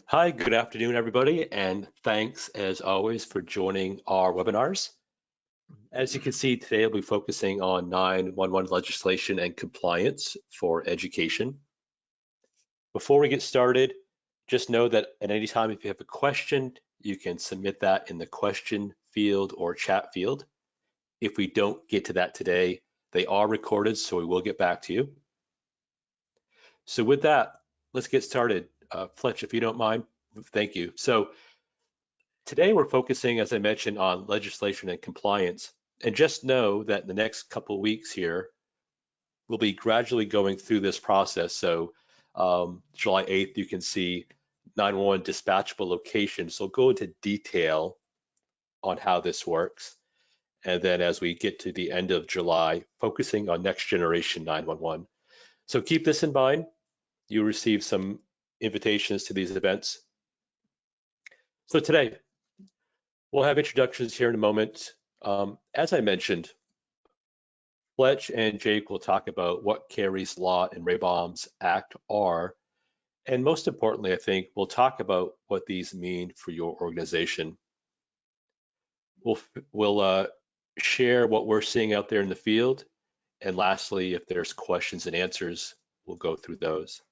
Hi, good afternoon, everybody, and thanks as always for joining our webinars. As you can see, today I'll be focusing on 911 legislation and compliance for education. Before we get started, just know that at any time if you have a question, you can submit that in the question field or chat field. If we don't get to that today, they are recorded, so we will get back to you. So with that, let's get started. Fletch, if you don't mind, thank you. So today we're focusing, as I mentioned, on legislation and compliance. And just know that in the next couple of weeks here, we'll be gradually going through this process. So July 8th, you can see 911 dispatchable locations. So go into detail on how this works. And then as we get to the end of July, focusing on next generation 911. So keep this in mind. You receive some invitations to these events. So today, we'll have introductions here in a moment. As I mentioned, Fletch and Jake will talk about what Kerrys Law and BAUM's Act are. And most importantly, I think we'll talk about what these mean for your organization. We'll share what we're seeing out there in the field. And lastly, if there's questions and answers, we'll go through those.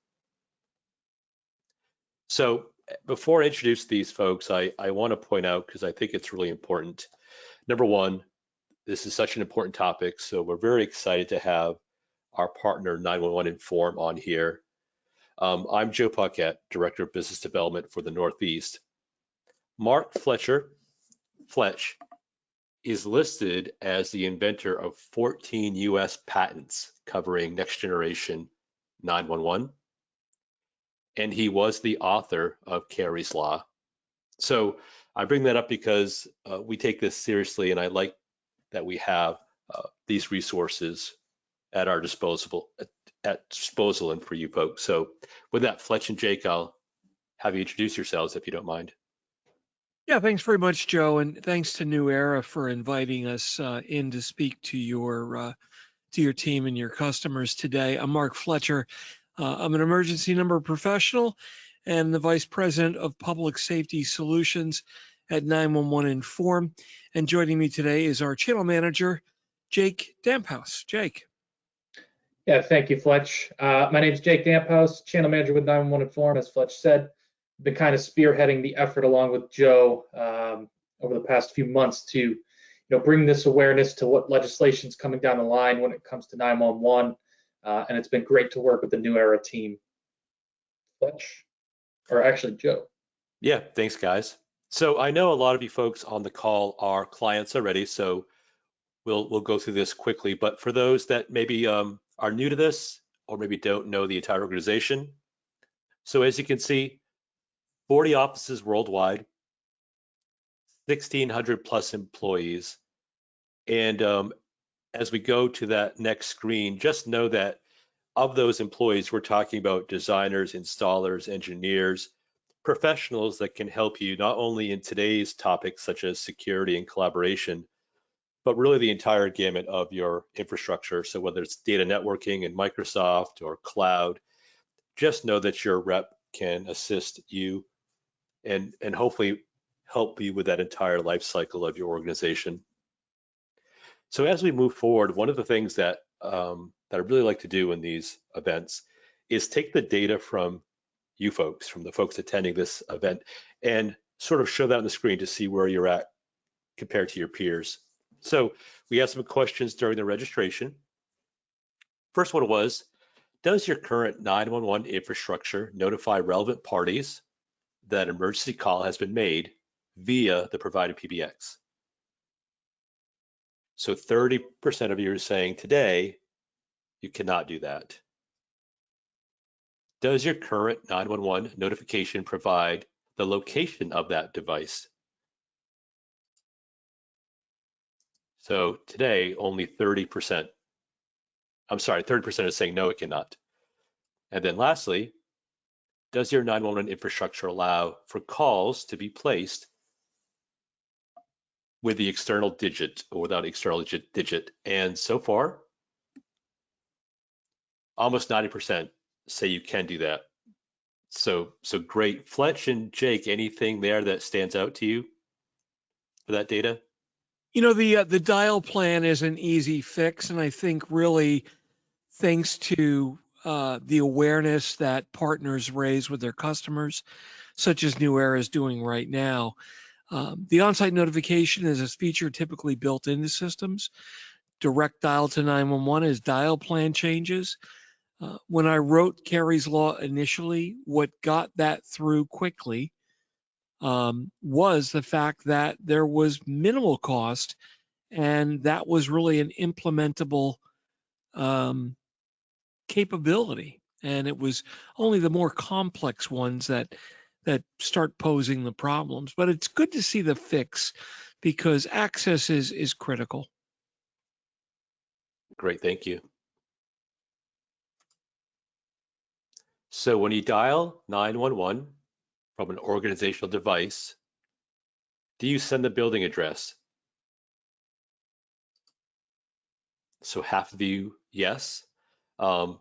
So before I introduce these folks, I want to point out, because I think it's really important. Number one, this is such an important topic, so we're very excited to have our partner 911 Inform on here. I'm Joe Puckett, Director of Business Development for the Northeast. Mark Fletch, is listed as the inventor of 14 US patents covering next generation 911, and he was the author of Kerrys Law. So I bring that up because we take this seriously, and I like that we have these resources at our disposal and for you folks. So with that, Fletch and Jake, I'll have you introduce yourselves if you don't mind. Yeah, thanks very much, Joe, and thanks to New Era for inviting us in to speak to your team and your customers today. I'm Mark Fletcher. I'm an emergency number professional and the Vice President of Public Safety Solutions at 911 Inform. And joining me today is our Channel Manager, Jake Damphouse. Jake. Yeah, thank you, Fletch. My name is Jake Damphouse, Channel Manager with 911 Inform, as Fletch said. Been kind of spearheading the effort along with Joe over the past few months to bring this awareness to what legislation's coming down the line when it comes to 911, and it's been great to work with the New Era team. Fletch, or actually Joe. Yeah, thanks guys. So I know a lot of you folks on the call are clients already, so we'll go through this quickly. But for those that maybe are new to this or maybe don't know the entire organization, so as you can see, 40 offices worldwide, 1,600 plus employees. And as we go to that next screen, just know that of those employees, we're talking about designers, installers, engineers, professionals that can help you not only in today's topics such as security and collaboration, but really the entire gamut of your infrastructure. So whether it's data networking in Microsoft or cloud, just know that your rep can assist you and hopefully help you with that entire life cycle of your organization. So as we move forward, one of the things that I really like to do in these events is take the data from you folks, from the folks attending this event, and sort of show that on the screen to see where you're at compared to your peers. So we have some questions during the registration. First one was, does your current 911 infrastructure notify relevant parties that an emergency call has been made via the provided PBX? So 30% of you are saying today, you cannot do that. Does your current 911 notification provide the location of that device? So today, only 30%. I'm sorry, 30% is saying no, it cannot. And then lastly, does your 911 infrastructure allow for calls to be placed with the external digit or without external digit? And so far, almost 90% say you can do that. So great. Fletch and Jake, anything there that stands out to you for that data? You know, the dial plan is an easy fix, and I think really thanks to the awareness that partners raise with their customers, such as New Era is doing right now. The on-site notification is a feature typically built into systems. Direct dial to 911 is dial plan changes. When I wrote Kerrys Law initially, what got that through quickly was the fact that there was minimal cost, and that was really an implementable capability. And it was only the more complex ones that start posing the problems. But it's good to see the fix because access is critical. Great, thank you. So when you dial 911 from an organizational device, do you send the building address? So half of you, yes. And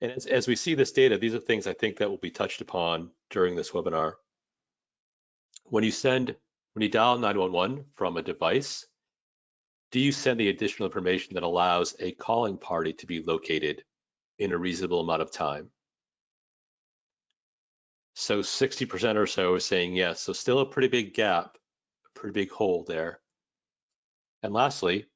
as we see this data, these are things I think that will be touched upon during this webinar. When you dial 911 from a device, do you send the additional information that allows a calling party to be located in a reasonable amount of time? So 60% or so is saying yes. So still a pretty big gap, a pretty big hole there. And lastly,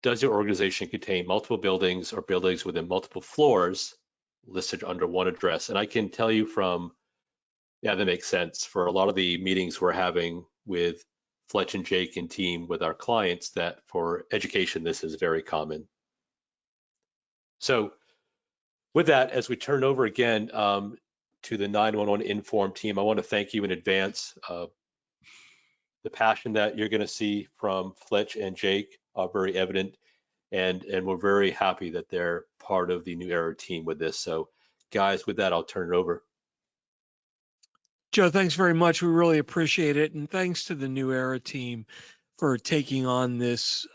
does your organization contain multiple buildings or buildings within multiple floors listed under one address? And I can tell you from, yeah, that makes sense. For a lot of the meetings we're having with Fletch and Jake and team with our clients, that for education, this is very common. So with that, as we turn over again to the 911 Inform team, I want to thank you in advance. The passion that you're going to see from Fletch and Jake are very evident, and we're very happy that they're part of the New Era team with this. So guys, with that, I'll turn it over. Joe, thanks very much. We really appreciate it. And thanks to the New Era team for taking on this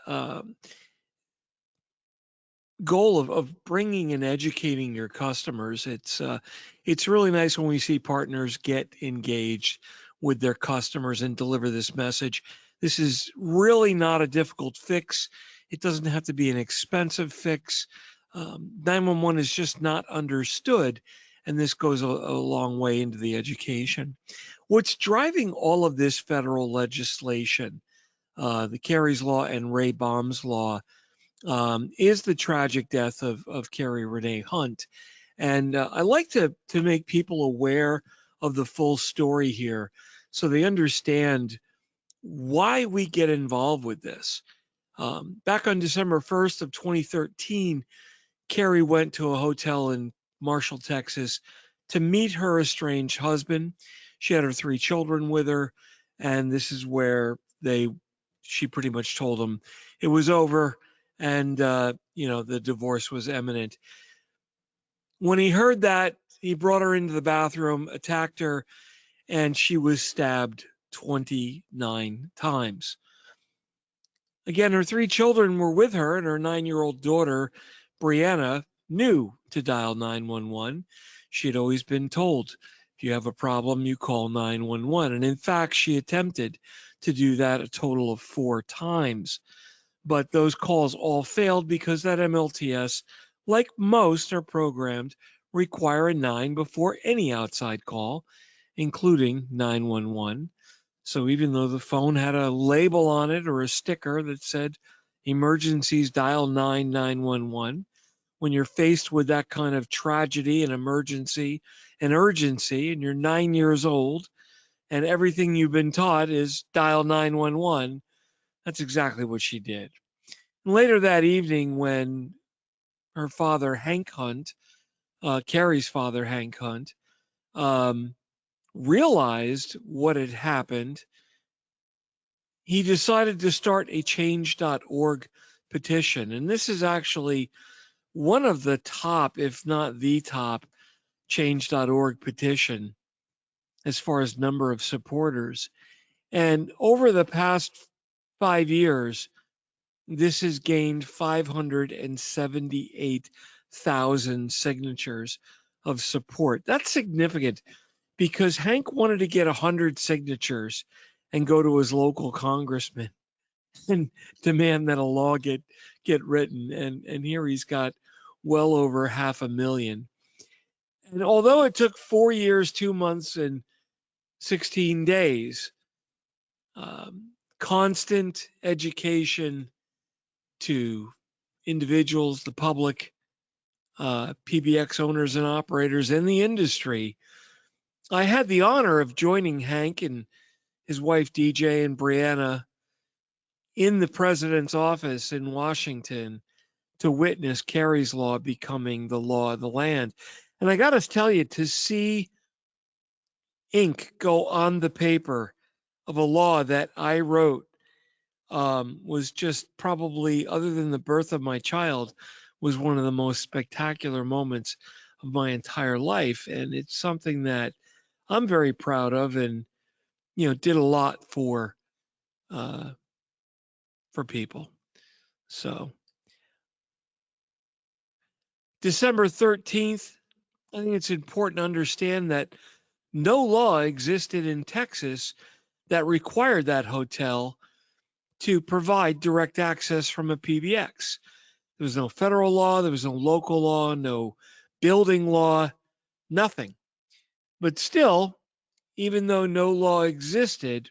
goal of bringing and educating your customers. It's really nice when we see partners get engaged with their customers and deliver this message. This is really not a difficult fix. It doesn't have to be an expensive fix. 911 is just not understood, and this goes a long way into the education. What's driving all of this federal legislation, the Kerrys Law and BAUM's law, is the tragic death of Kari Renee Hunt. And I like to make people aware of the full story here so they understand why we get involved with this. Back on December 1st of 2013, Kari went to a hotel in Marshall, Texas to meet her estranged husband. She had her 3 children with her, and this is where she pretty much told him it was over, and the divorce was imminent. When he heard that, he brought her into the bathroom, attacked her, and she was stabbed 29 times. Again, her 3 children were with her, and her 9-year-old daughter, Brianna, knew to dial 911. She had always been told, if you have a problem, you call 911. And in fact, she attempted to do that a total of 4 times. But those calls all failed because that MLTS, like most are programmed, require a 9 before any outside call, including 911. So even though the phone had a label on it or a sticker that said emergencies dial 911, when you're faced with that kind of tragedy and emergency and urgency, and you're 9 years old and everything you've been taught is dial 911, that's exactly what she did. And later that evening, when her father, Hank Hunt, Kari's father, Hank Hunt, realized what had happened, he decided to start a change.org petition. And this is actually one of the top, if not the top, change.org petition as far as number of supporters. And over the past 5 years, this has gained 578,000 signatures, of support. That's significant because Hank wanted to get 100 signatures and go to his local congressman and demand that a law get written. And here he's got well over 500,000. And although it took 4 years, 2 months, and 16 days, constant education to individuals, the public, PBX owners and operators, and the industry, I had the honor of joining Hank and his wife DJ and Brianna in the president's office in Washington to witness Kerrys Law becoming the law of the land. And I got to tell you, to see ink go on the paper of a law that I wrote was just probably, other than the birth of my child, was one of the most spectacular moments of my entire life. And it's something that I'm very proud of, and did a lot for people. So December 13th, I think it's important to understand that no law existed in Texas that required that hotel to provide direct access from a PBX. There was no federal law, there was no local law, no building law, nothing. But still, even though no law existed,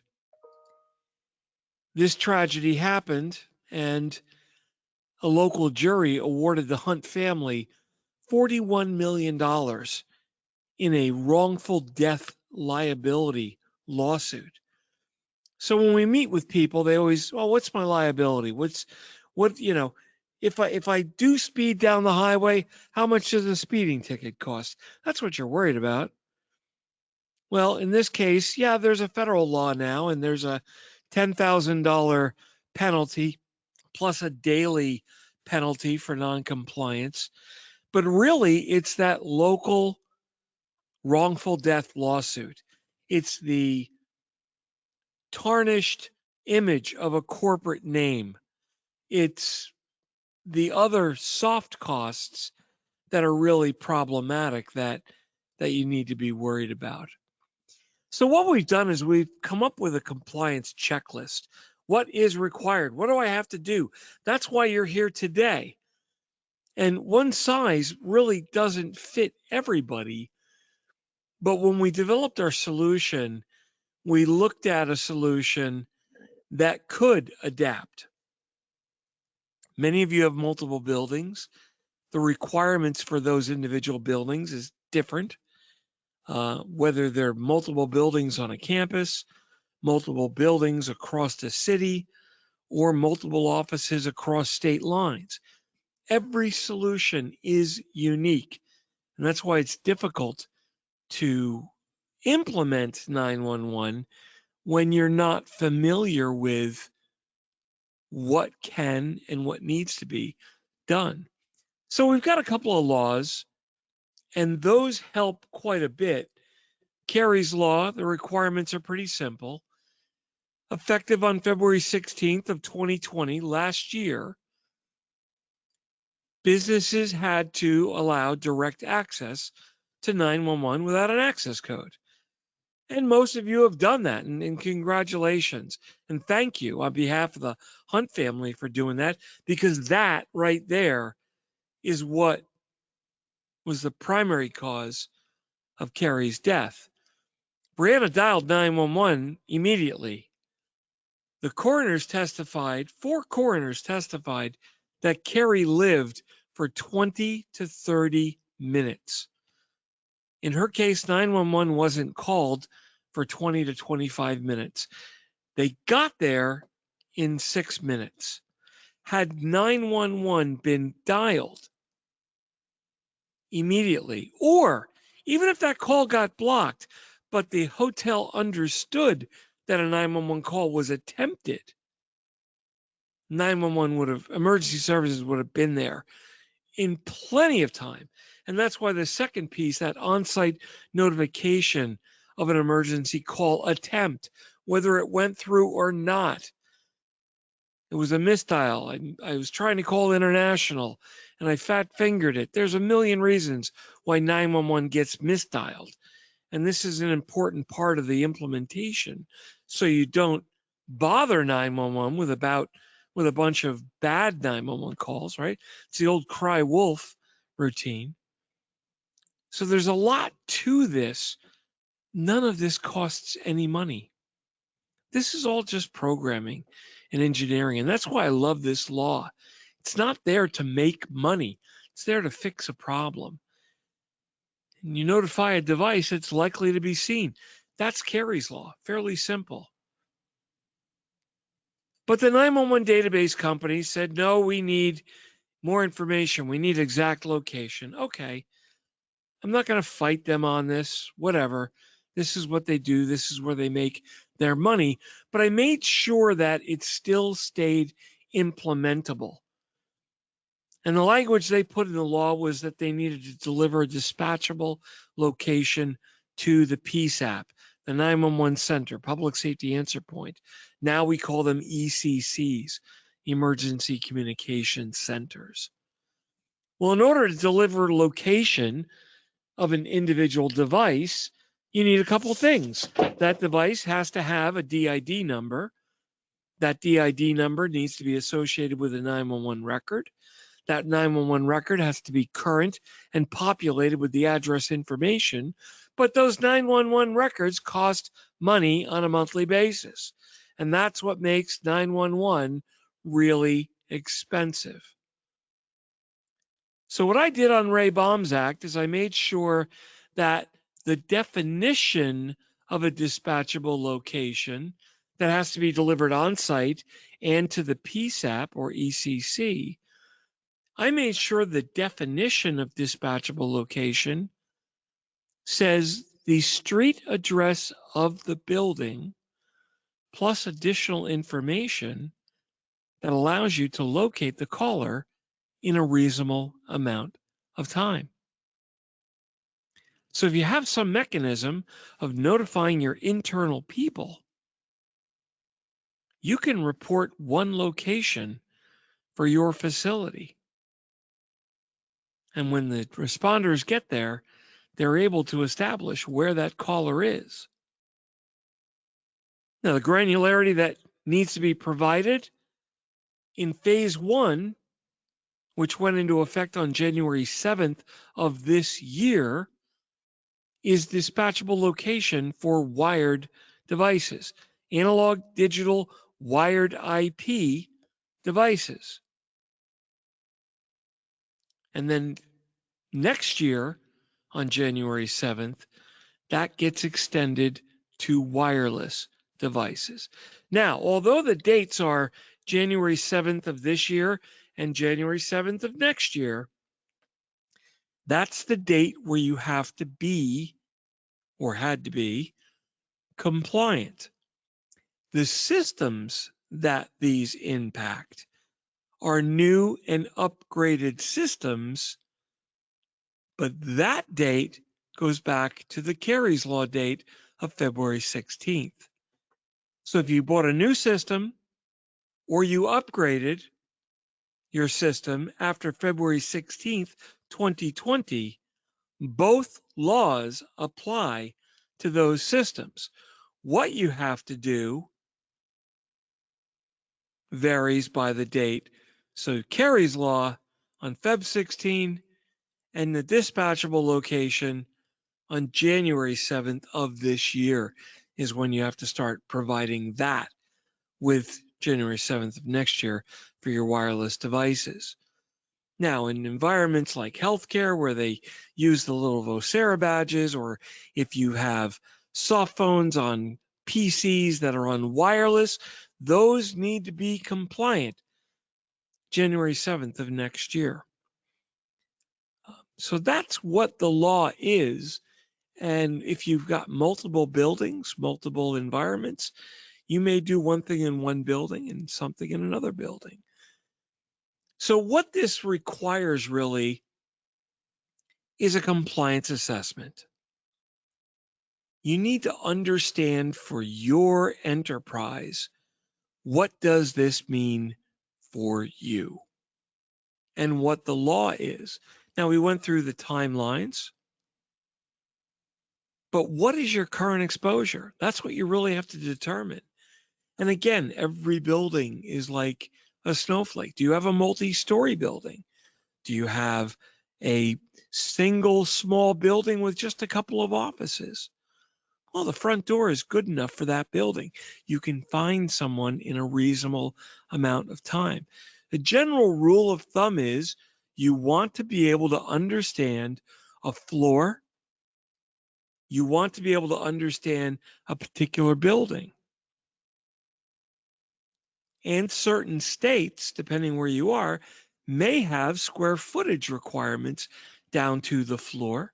this tragedy happened, and a local jury awarded the Hunt family $41 million in a wrongful death liability lawsuit. So when we meet with people, they always, well, what's my liability? If I do speed down the highway, how much does a speeding ticket cost? That's what you're worried about. Well, in this case, yeah, there's a federal law now, and there's a $10,000 penalty plus a daily penalty for noncompliance. But really, it's that local wrongful death lawsuit. It's the tarnished image of a corporate name. It's the other soft costs that are really problematic that you need to be worried about. So what we've done is we've come up with a compliance checklist. What is required? What do I have to do? That's why you're here today. And one size really doesn't fit everybody. But when we developed our solution, we looked at a solution that could adapt. Many of you have multiple buildings. The requirements for those individual buildings is different. Whether they're multiple buildings on a campus, multiple buildings across the city, or multiple offices across state lines. Every solution is unique, and that's why it's difficult to implement 911 when you're not familiar with what can and what needs to be done. So we've got a couple of laws, and those help quite a bit. Kerrys Law, the requirements are pretty simple. Effective on February 16th of 2020, last year, businesses had to allow direct access to 911 without an access code. And most of you have done that, and congratulations. And thank you on behalf of the Hunt family for doing that, because that right there is what was the primary cause of Kerry's death. Brianna dialed 911 immediately. The coroners testified, 4 coroners testified, that Kari lived for 20 to 30 minutes. In her case, 911 wasn't called for 20 to 25 minutes. They got there in 6 minutes. Had 911 been dialed immediately, or even if that call got blocked, but the hotel understood that a 911 call was attempted, 911 emergency services would have been there in plenty of time. And that's why the second piece, that on-site notification of an emergency call attempt, whether it went through or not. It was a misdial. I was trying to call international, and I fat fingered it. There's a million reasons why 911 gets misdialed. And this is an important part of the implementation. So you don't bother 911 with a bunch of bad 911 calls, right? It's the old cry wolf routine. So there's a lot to this. None of this costs any money. This is all just programming and engineering. And that's why I love this law. It's not there to make money. It's there to fix a problem. And you notify a device that's likely to be seen. That's Kerrys Law, fairly simple. But the 911 database company said, no, we need more information. We need exact location. Okay, I'm not going to fight them on this, whatever. This is what they do. This is where they make their money. But I made sure that it still stayed implementable. And the language they put in the law was that they needed to deliver a dispatchable location to the PSAP, the 911 Center, Public Safety Answer Point. Now we call them ECCs, Emergency Communication Centers. Well, in order to deliver location of an individual device, you need a couple things. That device has to have a DID number. That DID number needs to be associated with a 911 record. That 911 record has to be current and populated with the address information, but those 911 records cost money on a monthly basis. And that's what makes 911 really expensive. So what I did on BAUM's Act is I made sure that the definition of a dispatchable location that has to be delivered on site and to the PSAP or ECC, I made sure the definition of dispatchable location says the street address of the building plus additional information that allows you to locate the caller in a reasonable amount of time. So if you have some mechanism of notifying your internal people, you can report one location for your facility. And when the responders get there, they're able to establish where that caller is. Now, the granularity that needs to be provided in phase 1, which went into effect on January 7th of this year, is dispatchable location for wired devices, analog, digital, wired IP devices. And then next year, on January 7th, that gets extended to wireless devices. Now, although the dates are January 7th of this year and January 7th of next year, that's the date where you have to be, or had to be, compliant. The systems that these impact are new and upgraded systems, but that date goes back to the Kerrys Law date of February 16th. So if you bought a new system or you upgraded your system after February 16th, 2020, both laws apply to those systems. What you have to do varies by the date. So Kerrys Law on Feb 16 and the dispatchable location on January 7th of this year is when you have to start providing that with January 7th of next year for your wireless devices. Now, in environments like healthcare where they use the little Vocera badges, or if you have soft phones on PCs that are on wireless, those need to be compliant January 7th of next year. So that's what the law is. And if you've got multiple buildings, multiple environments, you may do one thing in one building and something in another building. So what this requires really is a compliance assessment. You need to understand for your enterprise, what does this mean for you? and what the law is. Now, we went through the timelines, but what is your current exposure? That's what you really have to determine. And again, every building is like a snowflake. Do you have a multi-story building? Do you have a single small building with just a couple of offices? Well, the front door is good enough for that building. You can find someone in a reasonable amount of time. The general rule of thumb is you want to be able to understand a floor. You want to be able to understand a particular building. And certain states, depending where you are, may have square footage requirements down to the floor.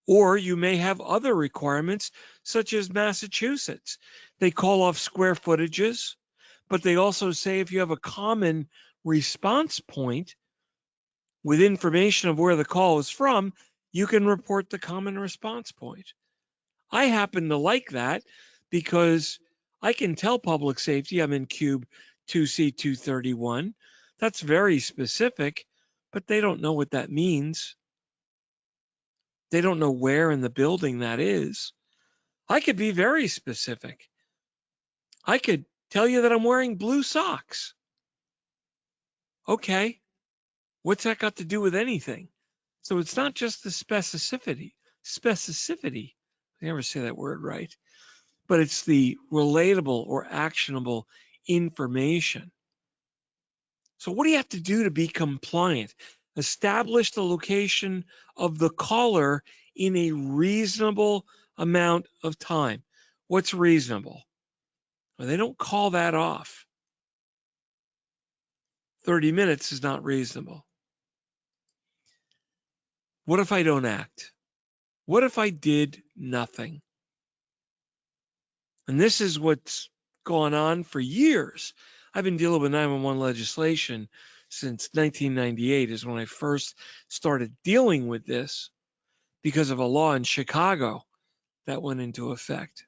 Or you may have other requirements, such as Massachusetts. They call off square footages, but they also say if you have a common response point with information of where the call is from, you can report the common response point. I happen to like that because I can tell public safety I'm in cube 2C231. That's very specific, but they don't know what that means. They don't know where in the building that is. I could be very specific. I could tell you that I'm wearing blue socks. Okay, what's that got to do with anything? So it's not just the specificity, I never say that word right, but it's the relatable or actionable information. So what do you have to do to be compliant? Establish the location of the caller in a reasonable amount of time. What's reasonable? Well, they don't call that off. 30 minutes is not reasonable. What if I don't act? What if I did nothing? And this is what's gone on for years. I've been dealing with 911 legislation since 1998 is when I first started dealing with this because of a law in Chicago that went into effect.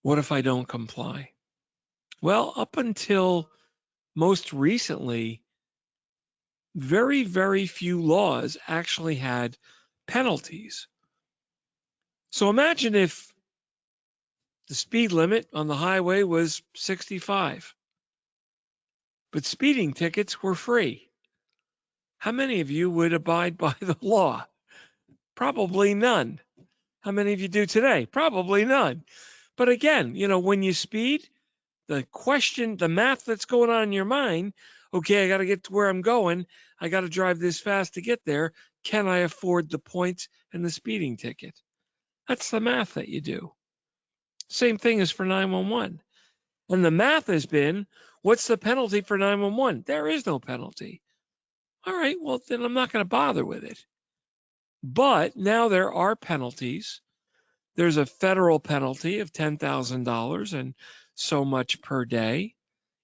What if I don't comply? Well, up until most recently, very, very few laws actually had penalties. So imagine if the speed limit on the highway was 65, but speeding tickets were free. How many of you would abide by the law? Probably none. How many of you do today? Probably none. But again, when you speed, the math that's going on in your mind, okay, I got to get to where I'm going. I got to drive this fast to get there. Can I afford the points and the speeding ticket? That's the math that you do. Same thing as for 911. And the math has been, what's the penalty for 911? There is no penalty. All right, well, then I'm not going to bother with it. But now there are penalties. There's a federal penalty of $10,000 and so much per day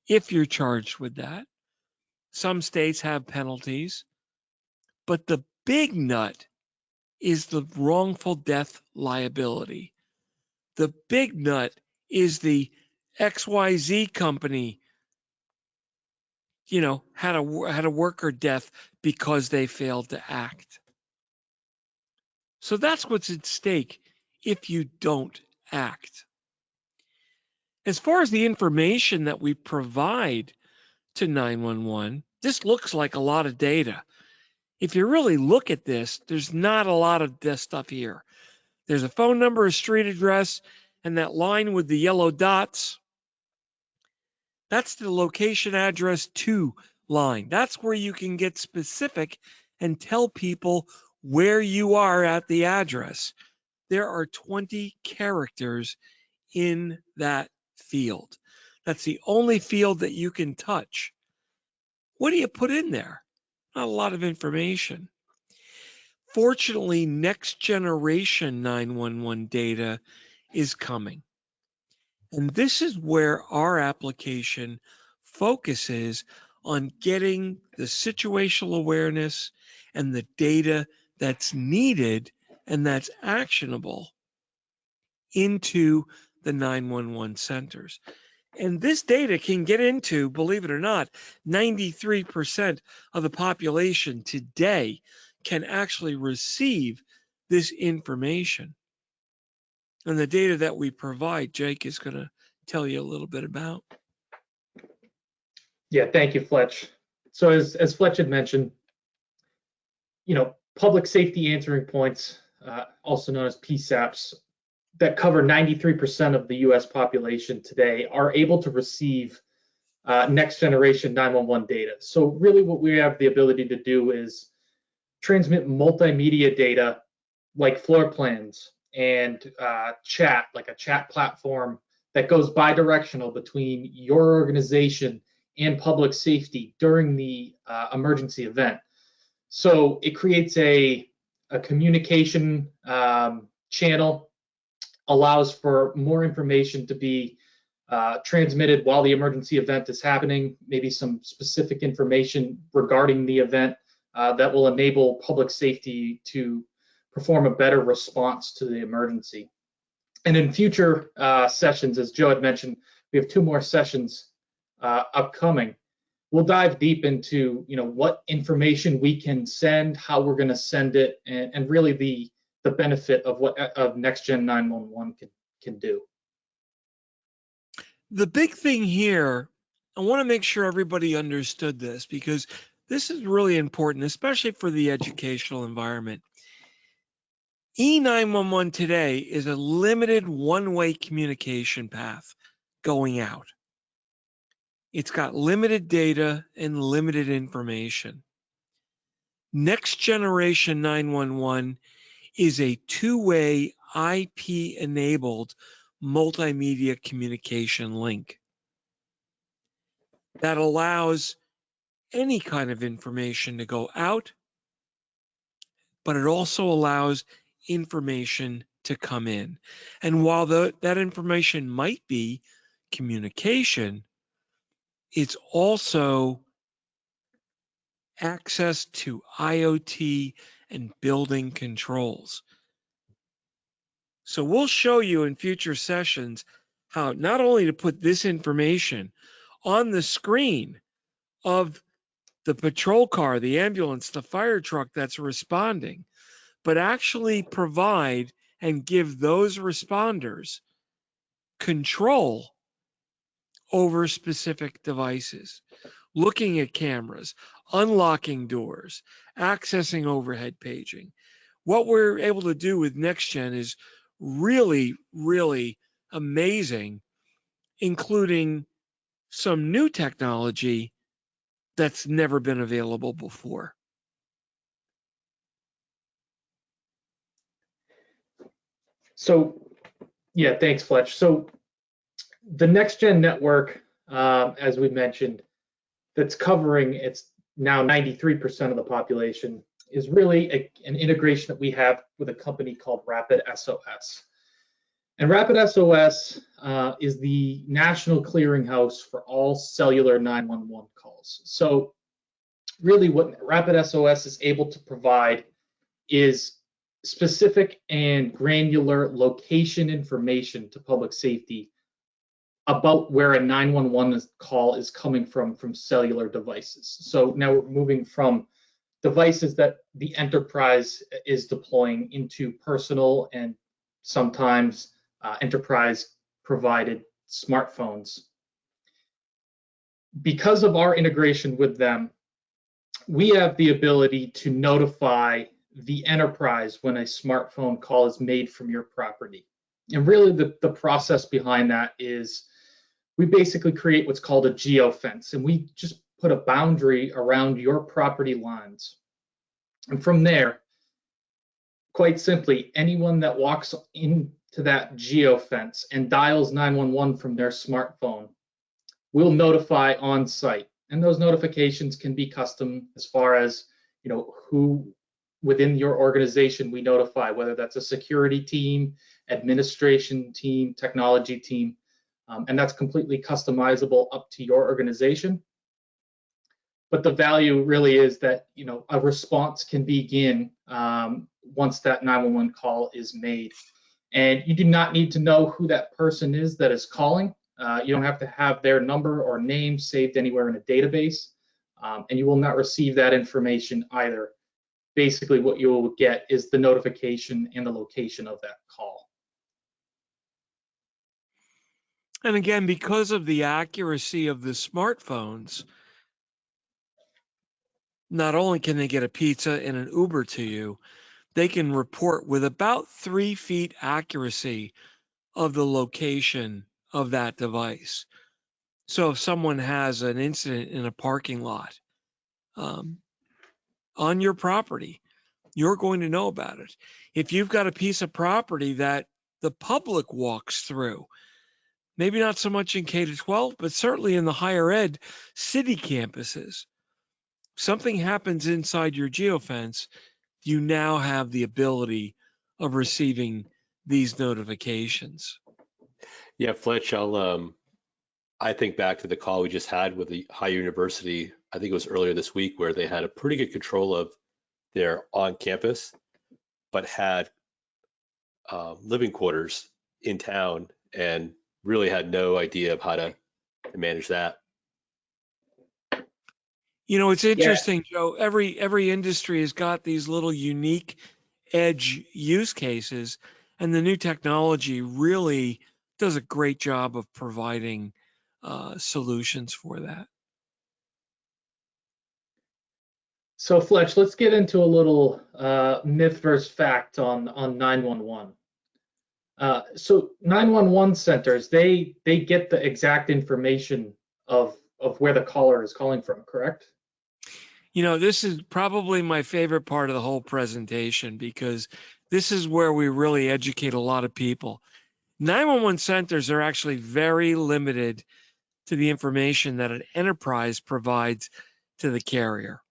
if you're charged with that. Some states have penalties, but the big nut is the wrongful death liability. The big nut is the XYZ company, had a worker death because they failed to act. So that's what's at stake if you don't act. As far as the information that we provide to 911, this looks like a lot of data. If you really look at this, there's not a lot of this stuff here. There's a phone number, a street address, and that line with the yellow dots. That's the location address to line. That's where you can get specific and tell people where you are at the address. There are 20 characters in that field. That's the only field that you can touch. What do you put in there? Not a lot of information. Fortunately, next generation 911 data is coming. And this is where our application focuses on getting the situational awareness and the data that's needed and that's actionable into the 911 centers. And this data can get into, believe it or not, 93% of the population today can actually receive this information. And the data that we provide, Jake is going to tell you a little bit about. Yeah, thank you, Fletch. So as Fletch had mentioned, public safety answering points, also known as PSAPs, that cover 93% of the US population today are able to receive next generation 911 data. So really what we have the ability to do is transmit multimedia data like floor plans and chat, like a chat platform that goes bi-directional between your organization and public safety during the emergency event. So it creates a communication channel, allows for more information to be transmitted while the emergency event is happening, maybe some specific information regarding the event that will enable public safety to perform a better response to the emergency. And in future sessions, as Joe had mentioned, we have 2 more sessions upcoming. We'll dive deep into what information we can send, how we're going to send it, and really the benefit of what Next Gen 911 can do. The big thing here, I want to make sure everybody understood this because this is really important, especially for the educational environment. E911 today is a limited one-way communication path going out. It's got limited data and limited information. Next generation 911 is a 2-way IP-enabled multimedia communication link that allows any kind of information to go out, but it also allows information to come in. And while that information might be communication, it's also access to IoT and building controls. So we'll show you in future sessions how not only to put this information on the screen of the patrol car, the ambulance, the fire truck that's responding, but actually provide and give those responders control over specific devices, looking at cameras, unlocking doors, accessing overhead paging. What we're able to do with NextGen is really, really amazing, including some new technology that's never been available before. So, yeah, thanks, Fletch. So the NextGen network, as we mentioned, that's covering, it's now 93% of the population, is really an integration that we have with a company called RapidSOS. And RapidSOS is the national clearinghouse for all cellular 911 calls. So really what RapidSOS is able to provide is specific and granular location information to public safety about where a 911 call is coming from cellular devices. So now we're moving from devices that the enterprise is deploying into personal and sometimes enterprise provided smartphones. Because of our integration with them, we have the ability to notify the enterprise when a smartphone call is made from your property. And really the process behind that is we basically create what's called a geofence, and we just put a boundary around your property lines. And from there, quite simply, anyone that walks into that geofence and dials 911 from their smartphone will notify on site. And those notifications can be custom as far as, who within your organization we notify, whether that's a security team, administration team, technology team, and that's completely customizable up to your organization. But the value really is that, a response can begin once that 911 call is made. And you do not need to know who that person is that is calling. You don't have to have their number or name saved anywhere in a database, and you will not receive that information either. Basically, what you will get is the notification and the location of that call. And again, because of the accuracy of the smartphones, not only can they get a pizza and an Uber to you, they can report with about 3 feet accuracy of the location of that device. So if someone has an incident in a parking lot on your property, you're going to know about it. If you've got a piece of property that the public walks through, maybe not so much in K-12, but certainly in the higher ed city campuses, something happens inside your geofence, you now have the ability of receiving these notifications. Yeah, Fletch, I think back to the call we just had with the higher university, I think it was earlier this week, where they had a pretty good control of their on-campus, but had living quarters in town and really had no idea of how to manage that. You know, it's interesting, Joe. Every industry has got these little unique edge use cases, and the new technology really does a great job of providing solutions for that. So Fletch, let's get into a little myth versus fact on 911. So 911 centers, they get the exact information of where the caller is calling from, correct? You know, this is probably my favorite part of the whole presentation, because this is where we really educate a lot of people. 911 centers are actually very limited to the information that an enterprise provides to the carrier.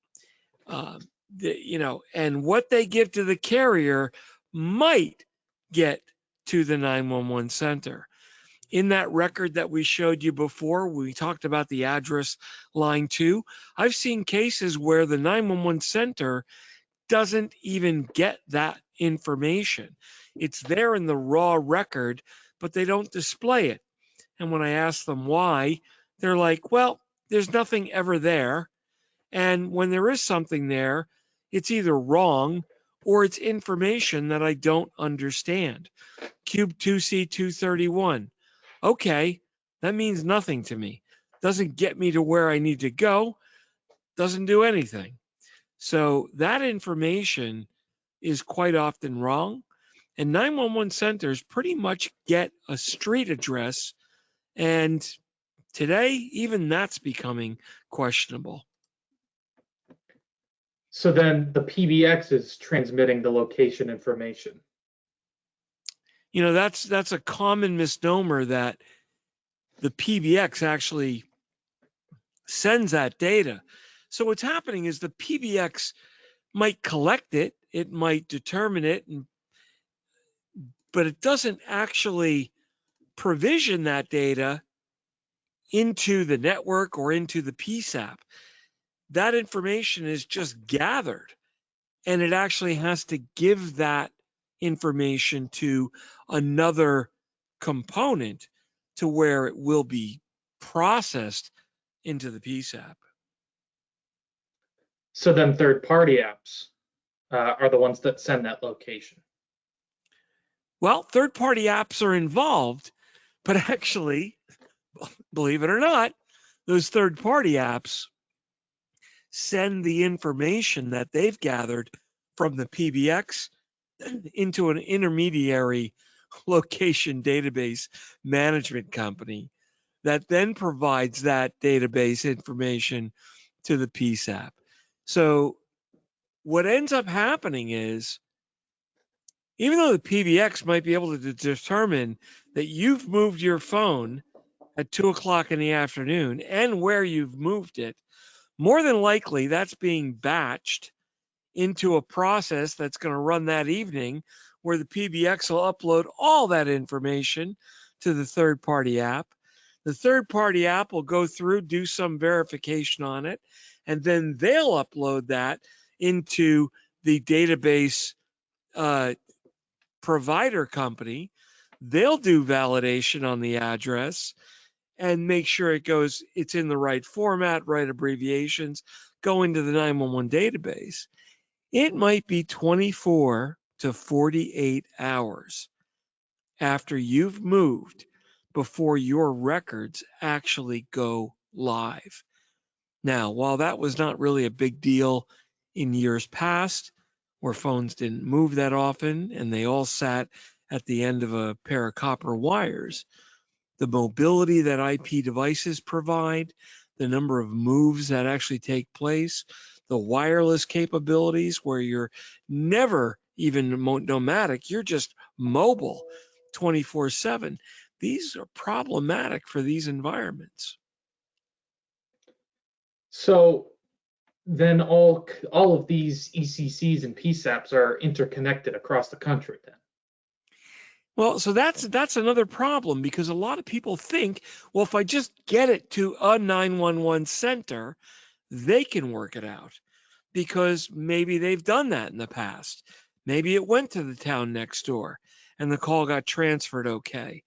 You know, and what they give to the carrier might get to the 911 center. In that record that we showed you before, we talked about the address line 2. I've seen cases where the 911 center doesn't even get that information. It's there in the raw record, but they don't display it. And when I ask them why, they're like, well, there's nothing ever there. And when there is something there, it's either wrong or it's information that I don't understand. Cube 2C231. Okay, that means nothing to me. Doesn't get me to where I need to go. Doesn't do anything. So that information is quite often wrong. And 911 centers pretty much get a street address. And today, even that's becoming questionable. So then the PBX is transmitting the location information. You know, that's a common misnomer, that the PBX actually sends that data. So what's happening is the PBX might collect it, it might determine it, but it doesn't actually provision that data into the network or into the PSAP. That information is just gathered, and it actually has to give that information to another component to where it will be processed into the PSAP. So then third-party apps are the ones that send that location. Well, third-party apps are involved, but actually, believe it or not, those third-party apps send the information that they've gathered from the PBX into an intermediary location database management company that then provides that database information to the PSAP. So what ends up happening is, even though the PBX might be able to determine that you've moved your phone at 2 o'clock in the afternoon and where you've moved it, more than likely that's being batched into a process that's going to run that evening, where the PBX will upload all that information to the third-party app. The third-party app will go through, do some verification on it, and then they'll upload that into the database provider company. They'll do validation on the address, and make sure it's in the right format, right abbreviations, go into the 911 database, it might be 24 to 48 hours after you've moved before your records actually go live. Now, while that was not really a big deal in years past, where phones didn't move that often and they all sat at the end of a pair of copper wires, the mobility that IP devices provide, the number of moves that actually take place, the wireless capabilities where you're never even nomadic, you're just mobile 24/7. These are problematic for these environments. So then all of these ECCs and PSAPs are interconnected across the country then. Well, so that's another problem, because a lot of people think, well, if I just get it to a 911 center, they can work it out, because maybe they've done that in the past. Maybe it went to the town next door and the call got transferred okay.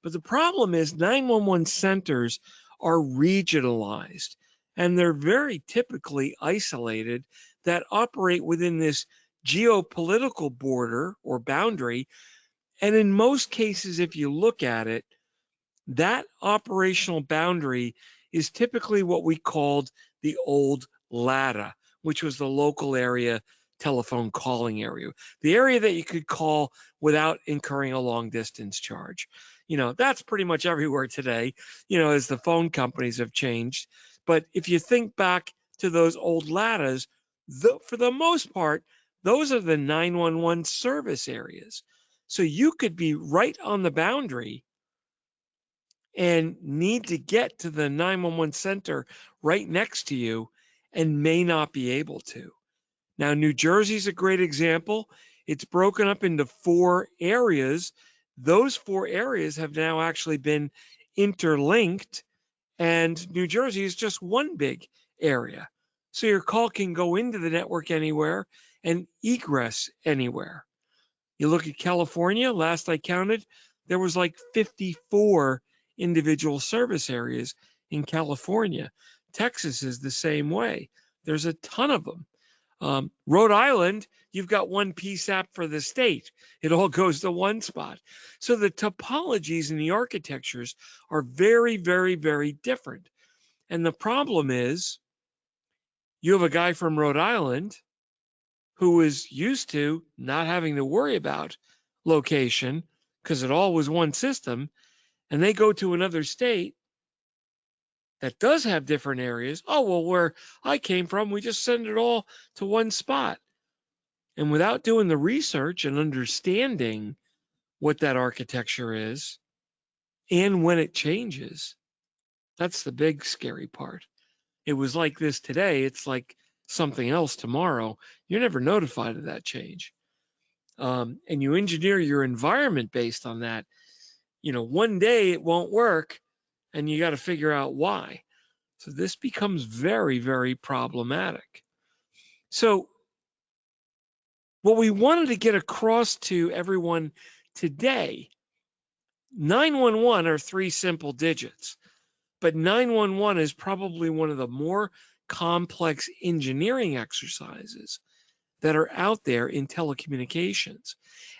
But the problem is 911 centers are regionalized, and they're very typically isolated, that operate within this geopolitical border or boundary. And in most cases, if you look at it, that operational boundary is typically what we called the old LATA, which was the local area telephone calling area, the area that you could call without incurring a long distance charge. That's pretty much everywhere today, as the phone companies have changed. But if you think back to those old LATAs, for the most part, those are the 911 service areas. So you could be right on the boundary and need to get to the 911 center right next to you and may not be able to. Now, New Jersey's a great example. It's broken up into 4 areas. Those 4 areas have now actually been interlinked, and New Jersey is just one big area. So your call can go into the network anywhere and egress anywhere. You look at California, last I counted, there was like 54 individual service areas in California. Texas is the same way. There's a ton of them. Rhode Island, you've got one PSAP for the state. It all goes to one spot. So the topologies and the architectures are very, very, very different. And the problem is, you have a guy from Rhode Island who is used to not having to worry about location because it all was one system, and they go to another state that does have different areas. Oh, well, where I came from, we just send it all to one spot. And without doing the research and understanding what that architecture is and when it changes, that's the big scary part. It was like this today, it's like something else tomorrow. You're never notified of that change. And you engineer your environment based on that. One day it won't work, and you got to figure out why. So this becomes very, very problematic. So what we wanted to get across to everyone today, 911 are 3 simple digits, but 911 is probably one of the more complex engineering exercises that are out there in telecommunications.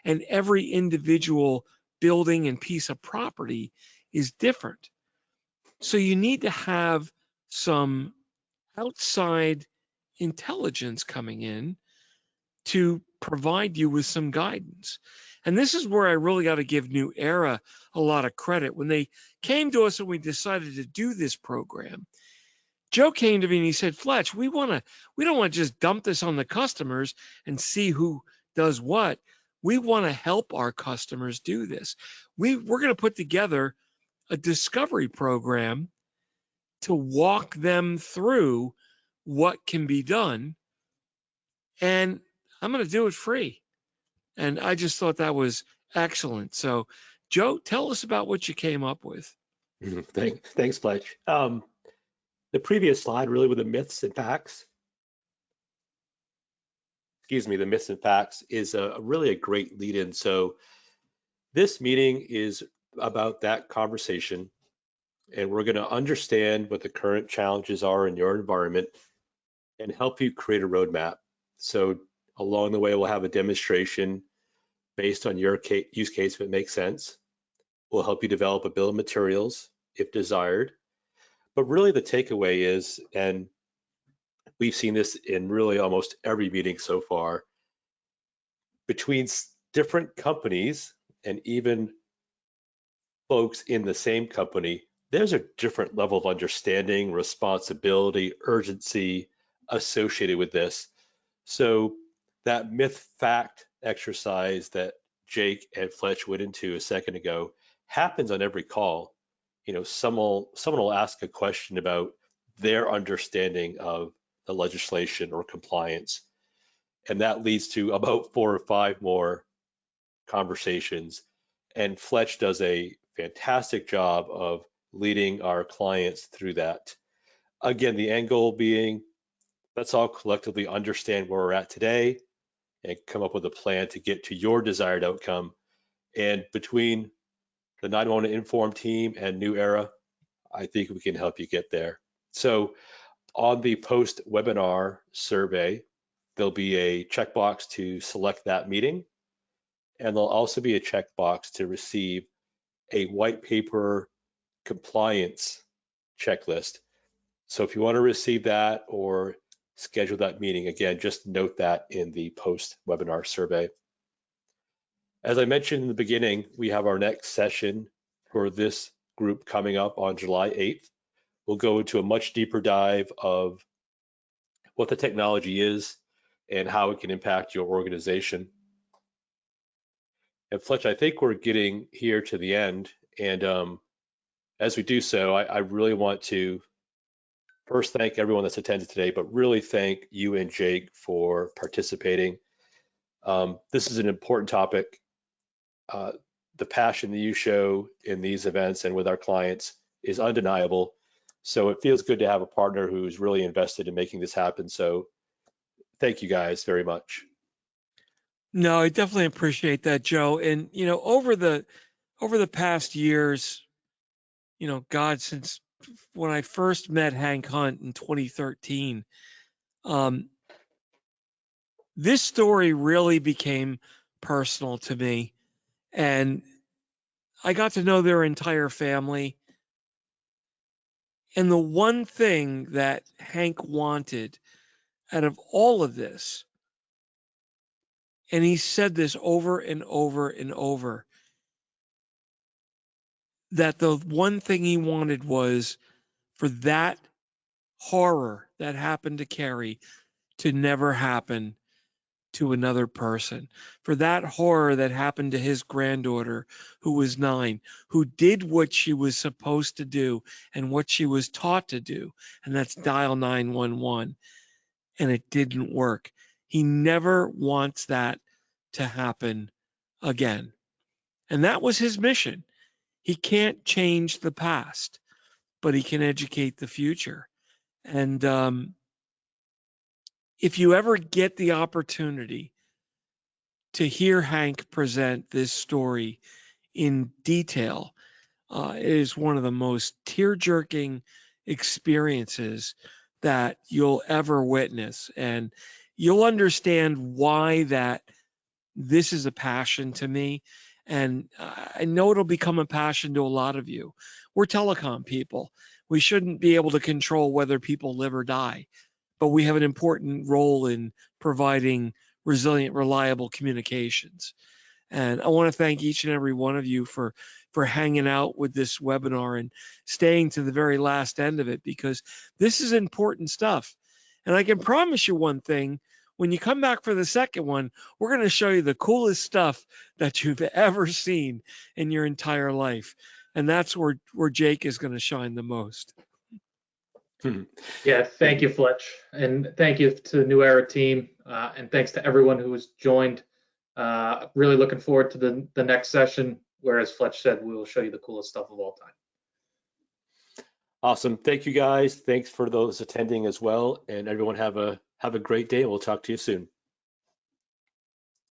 And every individual building and piece of property is different. So you need to have some outside intelligence coming in to provide you with some guidance. And this is where I really got to give New Era a lot of credit. When they came to us and we decided to do this program, Joe came to me and he said, Fletch, we don't want to just dump this on the customers and see who does what. We want to help our customers do this. We're going to put together a discovery program to walk them through what can be done. And I'm going to do it free. And I just thought that was excellent. So, Joe, tell us about what you came up with. Thanks, Fletch. The previous slide really with the myths and facts. The myths and facts is really a great lead in. So this meeting is about that conversation and we're going to understand what the current challenges are in your environment and help you create a roadmap. So along the way, we'll have a demonstration based on your use case if it makes sense. We'll help you develop a bill of materials if desired. But really the takeaway is, and we've seen this in really almost every meeting so far, between different companies and even folks in the same company, there's a different level of understanding, responsibility, urgency associated with this. So that myth fact exercise that Jake and Fletch went into a second ago happens on every call. You know, someone will ask a question about their understanding of the legislation or compliance, and that leads to about 4 or 5 more conversations. And Fletch does a fantastic job of leading our clients through that. Again, the end goal being, let's all collectively understand where we're at today and come up with a plan to get to your desired outcome. And between the 911 Inform team and New Era, I think we can help you get there. So on the post-webinar survey, there'll be a checkbox to select that meeting, and there'll also be a checkbox to receive a white paper compliance checklist. So if you want to receive that or schedule that meeting, again, just note that in the post-webinar survey. As I mentioned in the beginning, we have our next session for this group coming up on July 8th. We'll go into a much deeper dive of what the technology is and how it can impact your organization. And Fletch, I think we're getting here to the end. And as we do so, I really want to first thank everyone that's attended today, but really thank you and Jake for participating. This is an important topic. The passion that you show in these events and with our clients is undeniable. So it feels good to have a partner who's really invested in making this happen. So thank you guys very much. No, I definitely appreciate that, Joe. And you know, over the past years, you know, God, since when I first met Hank Hunt in 2013, this story really became personal to me, and I got to know their entire family. And the one thing that Hank wanted out of all of this, and he said this over and over and over, that the one thing he wanted was for that horror that happened to Kari to never happen to another person, for that horror that happened to his granddaughter who was 9, who did what she was supposed to do and what she was taught to do, and that's dial 911, and it didn't work. He never wants that to happen again. And that was his mission. He can't change the past, but he can educate the future. And if you ever get the opportunity to hear Hank present this story in detail, it is one of the most tear-jerking experiences that you'll ever witness. And you'll understand why that this is a passion to me. And I know it'll become a passion to a lot of you. We're telecom people. We shouldn't be able to control whether people live or die, but we have an important role in providing resilient, reliable communications. And I want to thank each and every one of you for hanging out with this webinar and staying to the very last end of it, because this is important stuff. And I can promise you one thing, when you come back for the second one, we're going to show you the coolest stuff that you've ever seen in your entire life. And that's where Jake is going to shine the most. Yeah, thank you, Fletch. And thank you to the New Era team. And thanks to everyone who has joined. Really looking forward to the next session, where, as Fletch said, we will show you the coolest stuff of all time. Awesome. Thank you guys. Thanks for those attending as well. And everyone have a great day. We'll talk to you soon.